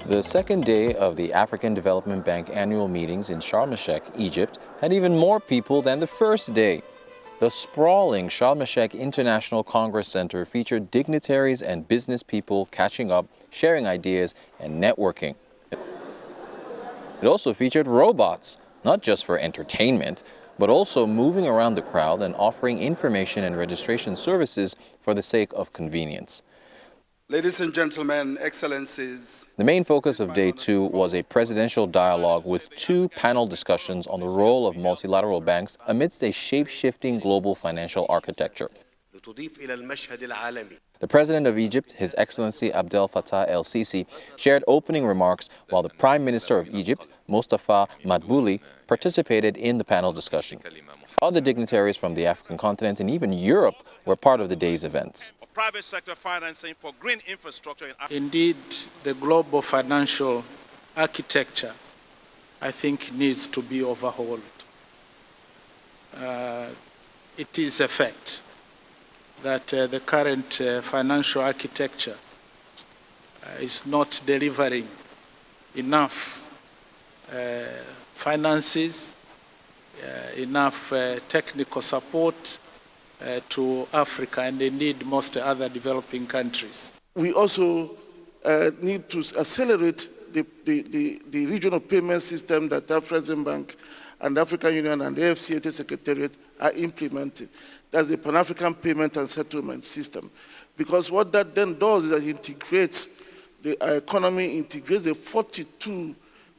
The second day of the African Development Bank annual meetings in Sharm el-Sheikh, Egypt, had even more people than the first day. The sprawling Sharm el-Sheikh International Congress Center featured dignitaries and business people catching up, sharing ideas, and networking. It also featured robots, not just for entertainment, but also moving around the crowd and offering information and registration services for the sake of convenience. Ladies and gentlemen, excellencies. The main focus of day two was a presidential dialogue with two panel discussions on the role of multilateral banks amidst a shape-shifting global financial architecture. The President of Egypt, His Excellency Abdel Fattah el-Sisi, shared opening remarks while the Prime Minister of Egypt, Mustafa Madbouli, participated in the panel discussion. Other dignitaries from the African continent and even Europe were part of the day's events. Private sector financing for green infrastructure in Africa. Indeed, the global financial architecture, I think, needs to be overhauled. It is a fact that the current financial architecture is not delivering enough finances, enough technical support to Africa and indeed most other developing countries. We also need to accelerate the regional payment system that the Afrexim Bank and the African Union and the AFCFTA Secretariat are implementing. That's the Pan-African Payment and Settlement System. Because what that then does is that it integrates the economy, integrates the 42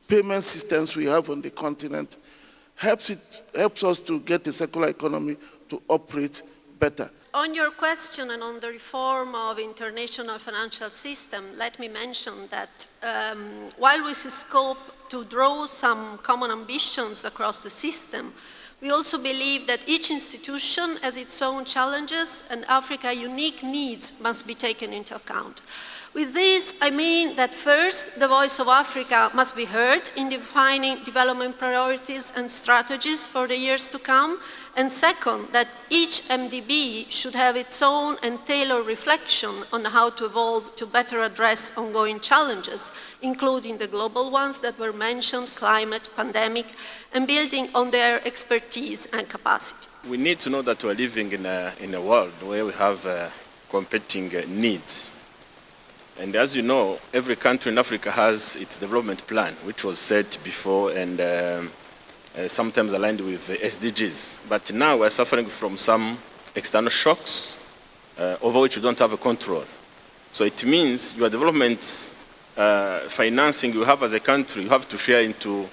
payment systems we have on the continent, helps us to get the circular economy to operate better. On your question and on the reform of international financial system, let me mention that while we see scope to draw some common ambitions across the system, we also believe that each institution has its own challenges and Africa's unique needs must be taken into account. With this, I mean that first, the voice of Africa must be heard in defining development priorities and strategies for the years to come, and second, that each MDB should have its own and tailored reflection on how to evolve to better address ongoing challenges, including the global ones that were mentioned, climate, pandemic, and building on their expertise and capacity. We need to know that we're living in a world where we have competing needs. And as you know, every country in Africa has its development plan, which was set before and sometimes aligned with SDGs. But now we're suffering from some external shocks over which we don't have a control. So it means your development financing you have as a country, you have to share into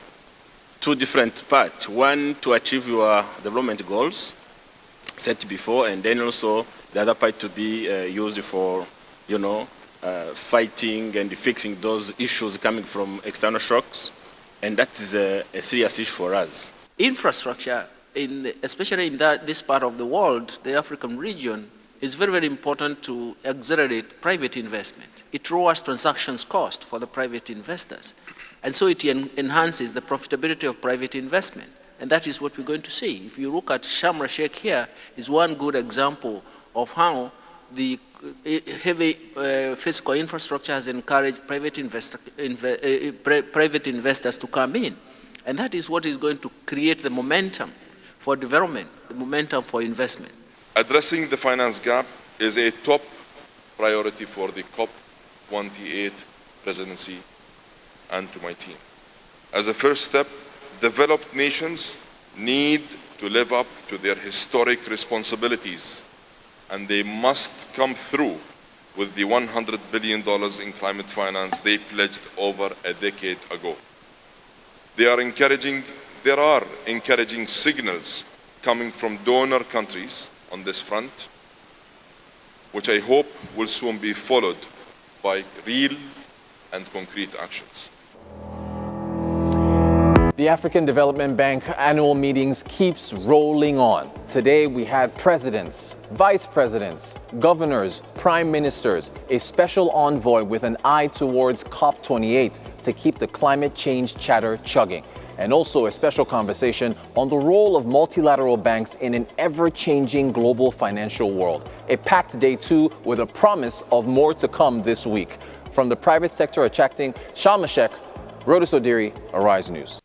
two different parts. One, to achieve your development goals set before, and then also the other part to be used for, fighting and fixing those issues coming from external shocks, and that is a serious issue for us. Infrastructure, especially in this part of the world, the African region, is very, very important to accelerate private investment. It lowers transactions cost for the private investors, and so it enhances the profitability of private investment, and that is what we're going to see. If you look at Sharm el-Sheikh here, is one good example of how the heavy physical infrastructure has encouraged private investors to come in. And that is what is going to create the momentum for development, the momentum for investment. Addressing the finance gap is a top priority for the COP28 presidency and to my team. As a first step, developed nations need to live up to their historic responsibilities, and they must come through with the $100 billion in climate finance they pledged over a decade ago. There are encouraging signals coming from donor countries on this front, which I hope will soon be followed by real and concrete actions. The African Development Bank annual meetings keeps rolling on. Today we had presidents, vice presidents, governors, prime ministers, a special envoy with an eye towards COP28 to keep the climate change chatter chugging, and also a special conversation on the role of multilateral banks in an ever-changing global financial world. A packed day two with a promise of more to come this week. from the private sector attracting Sharm el-Sheikh. Rotus Oddiri, Arise News.